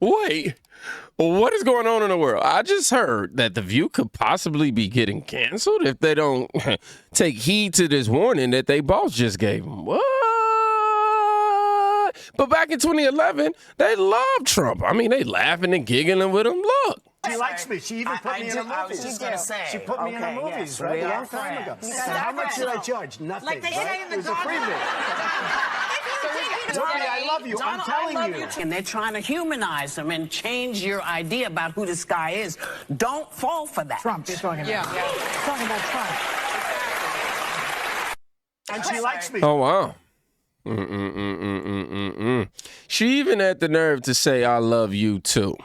Wait, what is going on in the world? I just heard that The View could possibly be getting canceled if they don't take heed to this warning that they boss just gave them. What? But back in 2011, they loved Trump. I mean, they laughing and giggling with him. Look. She likes me. She even put me in her movies. I was just going to say. She put me in her movies, right? A long time ago. And how much did I charge? Nothing. Like they say in the it was a freebie. Tommy, I love you. I'm telling you. And they're trying to humanize them and change your idea about who this guy is. Don't fall for that. Trump, you're talking about. Yeah. Talking about Trump. And she likes me. Oh, wow. She even had the nerve to say, I love you too.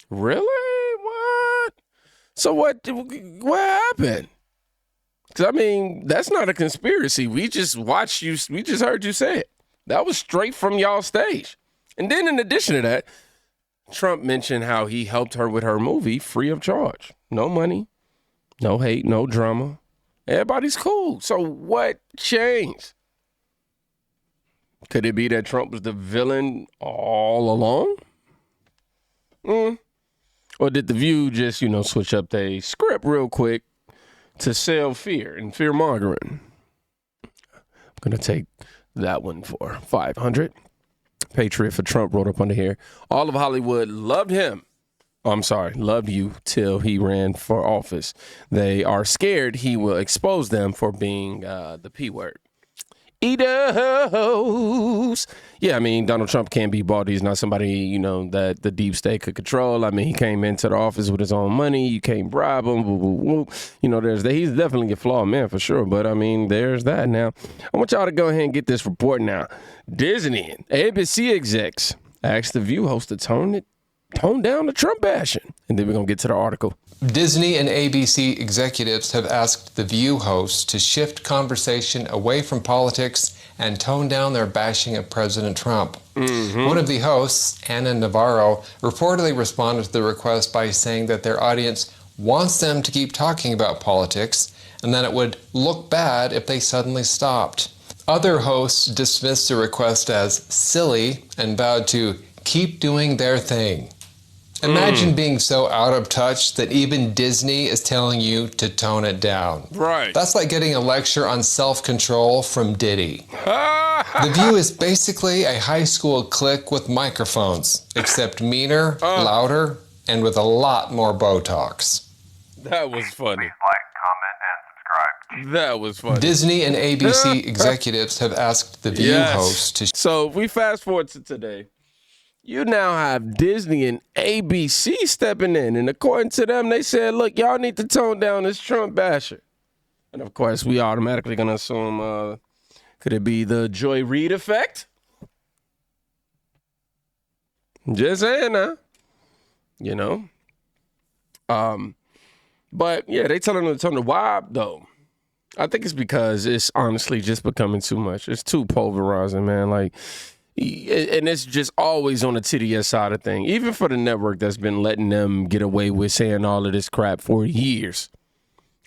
Really? What? So what happened? 'Cause I mean, that's not a conspiracy. We just watched you. We just heard you say it. That was straight from y'all stage. And then in addition to that, Trump mentioned how he helped her with her movie free of charge. No money, no hate, no drama. Everybody's cool. So what changed? Could it be that Trump was the villain all along? Or did The View just, switch up their script real quick to sell fear and fear-mongering? I'm going to take that one for 500. Patriot for Trump wrote up under here. All of Hollywood loved him. Loved you till he ran for office. They are scared he will expose them for being the P word. Edos. Yeah, I mean, Donald Trump can't be bought. He's not somebody, that the deep state could control. I mean, he came into the office with his own money. You can't bribe him. Woo, woo, woo. There's that. He's definitely a flawed man for sure. But, I mean, there's that now. I want y'all to go ahead and get this report now. Disney and ABC execs asked The View host to tone down the Trump bashing. And then we're going to get to the article. Disney and ABC executives have asked The View hosts to shift conversation away from politics and tone down their bashing of President Trump. One of the hosts, Anna Navarro, reportedly responded to the request by saying that their audience wants them to keep talking about politics and that it would look bad if they suddenly stopped. Other hosts dismissed the request as silly and vowed to keep doing their thing. Imagine being so out of touch that even Disney is telling you to tone it down. Right. That's like getting a lecture on self-control from Diddy. The View is basically a high school clique with microphones, except meaner, louder, and with a lot more Botox. That was funny. Please like, comment, and subscribe. That was funny. Disney and ABC executives have asked The View hosts to... So if we fast forward to today, you now have Disney and ABC stepping in. And according to them, they said, look, y'all need to tone down this Trump basher. And, of course, we automatically going to assume, could it be the Joy Reid effect? Just saying now. But, yeah, they telling them to tone the vibe, though. I think it's because it's honestly just becoming too much. It's too pulverizing, man. Like... And it's just always on the TDS side of thing, even for the network that's been letting them get away with saying all of this crap for years.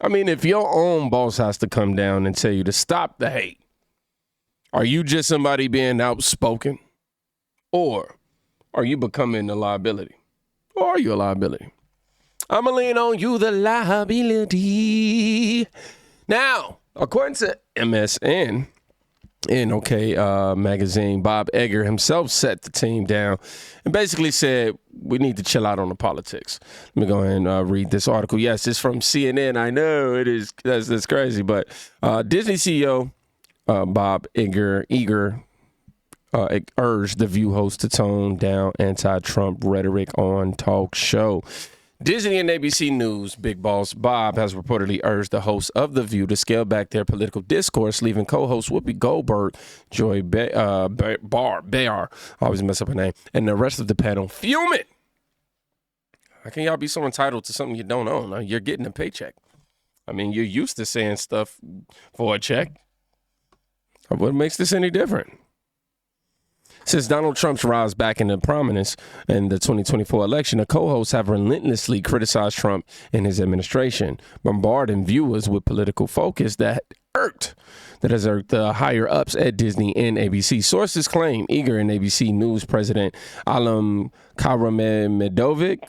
I mean, if your own boss has to come down and tell you to stop the hate, are you just somebody being outspoken? Or are you becoming a liability? Or are you a liability? I'm going to lean on you, the liability. Now, according to MSN, in magazine, Bob Iger himself set the team down and basically said, we need to chill out on the politics. Let me go ahead and read this article. Yes, it's from CNN. I know it is. That's crazy. But Disney CEO Bob Iger urged The View host to tone down anti-Trump rhetoric on talk show. Disney and ABC News Big Boss Bob has reportedly urged the hosts of The View to scale back their political discourse, leaving co-host Whoopi Goldberg, Joy Behar, I always mess up her name, and the rest of the panel fuming. How can y'all be so entitled to something you don't own? You're getting a paycheck. I mean, you're used to saying stuff for a check. What makes this any different? Since Donald Trump's rise back into prominence in the 2024 election, the co-hosts have relentlessly criticized Trump and his administration, bombarding viewers with political focus that irked the higher-ups at Disney and ABC. Sources claim eager and ABC News president Alam Karamedovic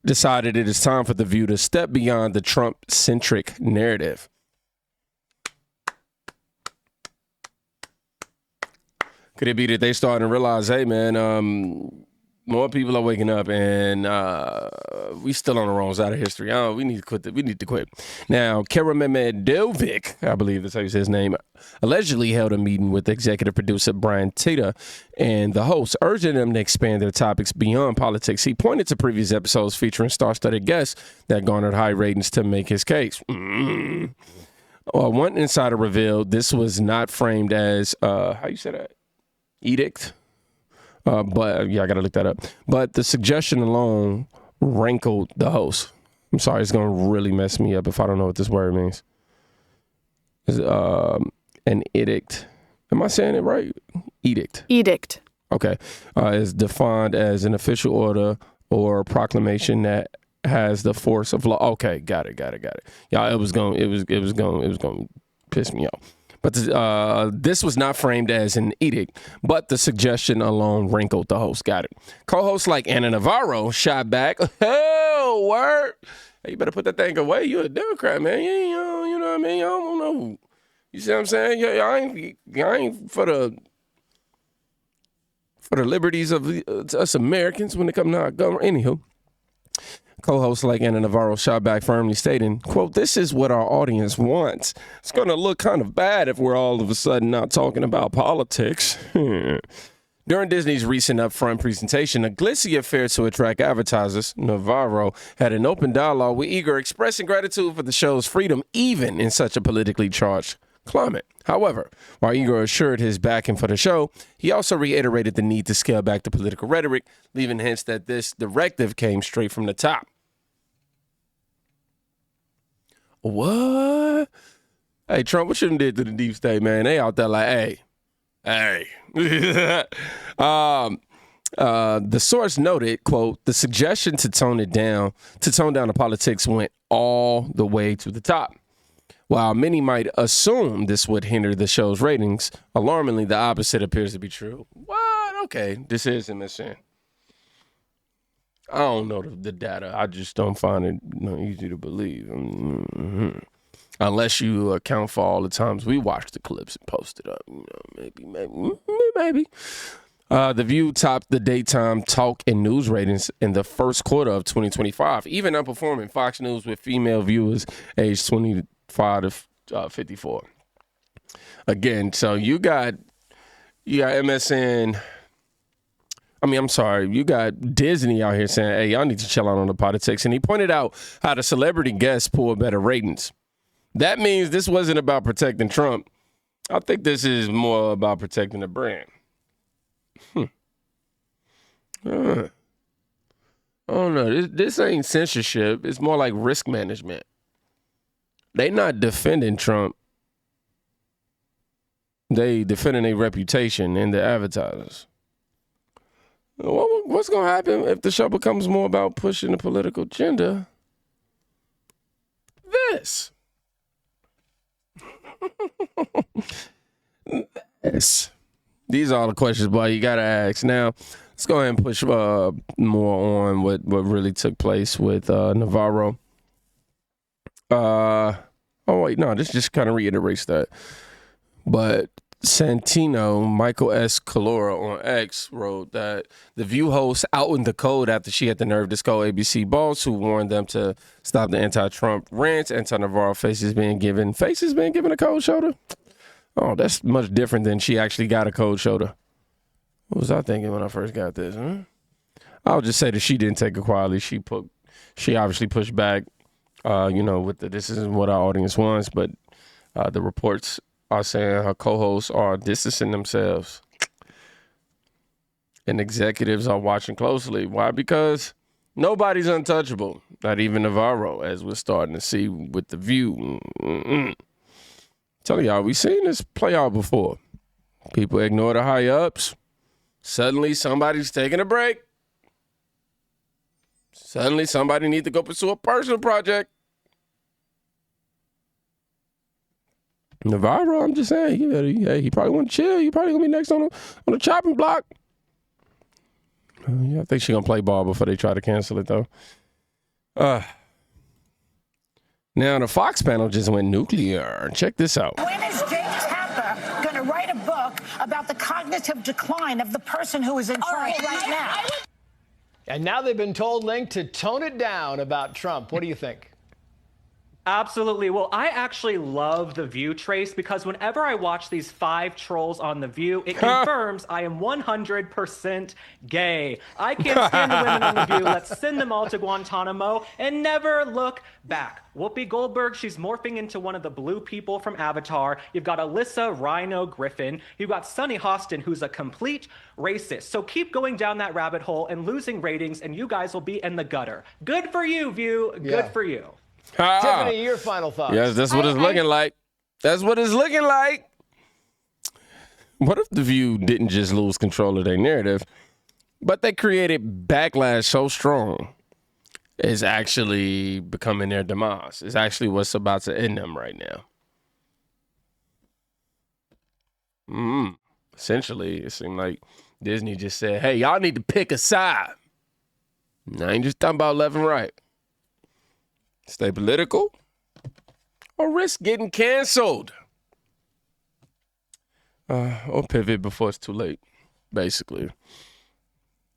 decided it is time for The View to step beyond the Trump-centric narrative. Could it be that they starting to realize, hey, man, more people are waking up, and we still on the wrong side of history. We need to quit. We need to quit. Now, Karamedovic, I believe that's how you say his name, allegedly held a meeting with executive producer Brian Tita and the host, urging them to expand their topics beyond politics. He pointed to previous episodes featuring star-studded guests that garnered high ratings to make his case. Well, one insider revealed this was not framed as, how you say that? Edict? But yeah, I got to look that up. But the suggestion alone rankled the host. I'm sorry, it's going to really mess me up if I don't know what this word means. It's, an edict. Am I saying it right? Edict. Edict. Okay. Is defined as an official order or proclamation that has the force of law. Okay, got it. Yeah, it was going to piss me off. But this was not framed as an edict, but the suggestion alone rankled the host. Got it. Co-hosts like Anna Navarro shot back. Oh, word. Hey, you better put that thing away. You're a Democrat, man. You know what I mean? I don't know. You see what I'm saying? Yeah, I ain't for the liberties of us Americans when it comes to our government. Anywho. Co-hosts like Anna Navarro shot back firmly stating, quote, "This is what our audience wants. It's going to look kind of bad if we're all of a sudden not talking about politics." During Disney's recent upfront presentation, a glitzy affair to attract advertisers, Navarro had an open dialogue with Eager, expressing gratitude for the show's freedom even in such a politically charged climate. However, while Eager assured his backing for the show, he also reiterated the need to scale back the political rhetoric, leaving hints that this directive came straight from the top. What? Hey, Trump, what you done did to the deep state, man? They out there like, hey. The source noted, quote, "The suggestion to tone down the politics went all the way to the top. While many might assume this would hinder the show's ratings, alarmingly, the opposite appears to be true." What? Okay, this is MSN. I don't know the data. I just don't find it easy to believe. Mm-hmm. Unless you account for all the times we watched the clips and posted up. Maybe. The View topped the daytime talk and news ratings in the first quarter of 2025, even outperforming Fox News with female viewers aged 25 to 54. Again, so you got MSN. You got Disney out here saying, hey, y'all need to chill out on the politics. And he pointed out how the celebrity guests pull better ratings. That means this wasn't about protecting Trump. I think this is more about protecting the brand. I don't know. This ain't censorship. It's more like risk management. They not defending Trump. They defending their reputation and the advertisers. What's going to happen if the show becomes more about pushing the political agenda? This. These are all the questions, boy, you got to ask. Now, let's go ahead and push more on what really took place with Navarro. This just kind of reiterates that. But Santino, Michael S. Calora on X wrote that the View host out in the code after she had the nerve to scold ABC boss who warned them to stop the anti-Trump rants. Anti-Navarro faces being given a cold shoulder. Oh, that's much different than she actually got a cold shoulder. What was I thinking when I first got this? I'll just say that she didn't take it quietly. She obviously pushed back, with this is what our audience wants, but the reports are saying her co-hosts are distancing themselves. And executives are watching closely. Why? Because nobody's untouchable. Not even Navarro, as we're starting to see with The View. Telling y'all, we've seen this play out before. People ignore the high-ups. Suddenly, somebody's taking a break. Suddenly, somebody needs to go pursue a personal project. Navarro, I'm just saying, he probably want to chill. He probably gonna be next on the chopping block. I think she's gonna play ball before they try to cancel it though. Now the Fox panel just went nuclear. Check this out. When is Jake Tapper going to write a book about the cognitive decline of the person who is in charge right now? And now they've been told, Link, to tone it down about Trump. What do you think? Absolutely. Well, I actually love The View, Trace, because whenever I watch these 5 trolls on The View, it confirms I am 100% gay. I can't stand the women on The View. Let's send them all to Guantanamo and never look back. Whoopi Goldberg, she's morphing into one of the blue people from Avatar. You've got Alyssa Rhino Griffin. You've got Sunny Hostin, who's a complete racist. So keep going down that rabbit hole and losing ratings, and you guys will be in the gutter. Good for you, View. Good for you. Tiffany, your final thoughts. Yes, that's what it's looking like. That's what it's looking like. What if The View didn't just lose control of their narrative, but they created backlash so strong it's actually becoming their demise? It's actually what's about to end them right now. Essentially, it seemed like Disney just said, hey, y'all need to pick a side. I ain't just talking about left and right. Stay political or risk getting canceled. Or pivot before it's too late, basically.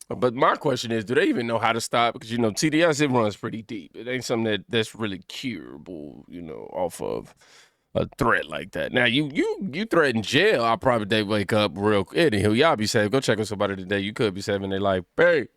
But my question is, do they even know how to stop? Because, TDS, it runs pretty deep. It ain't something that's really curable, off of a threat like that. Now, you threaten jail, I'll probably wake up real quick. Anywho, y'all be safe. Go check on somebody today. You could be saving their life. Hey.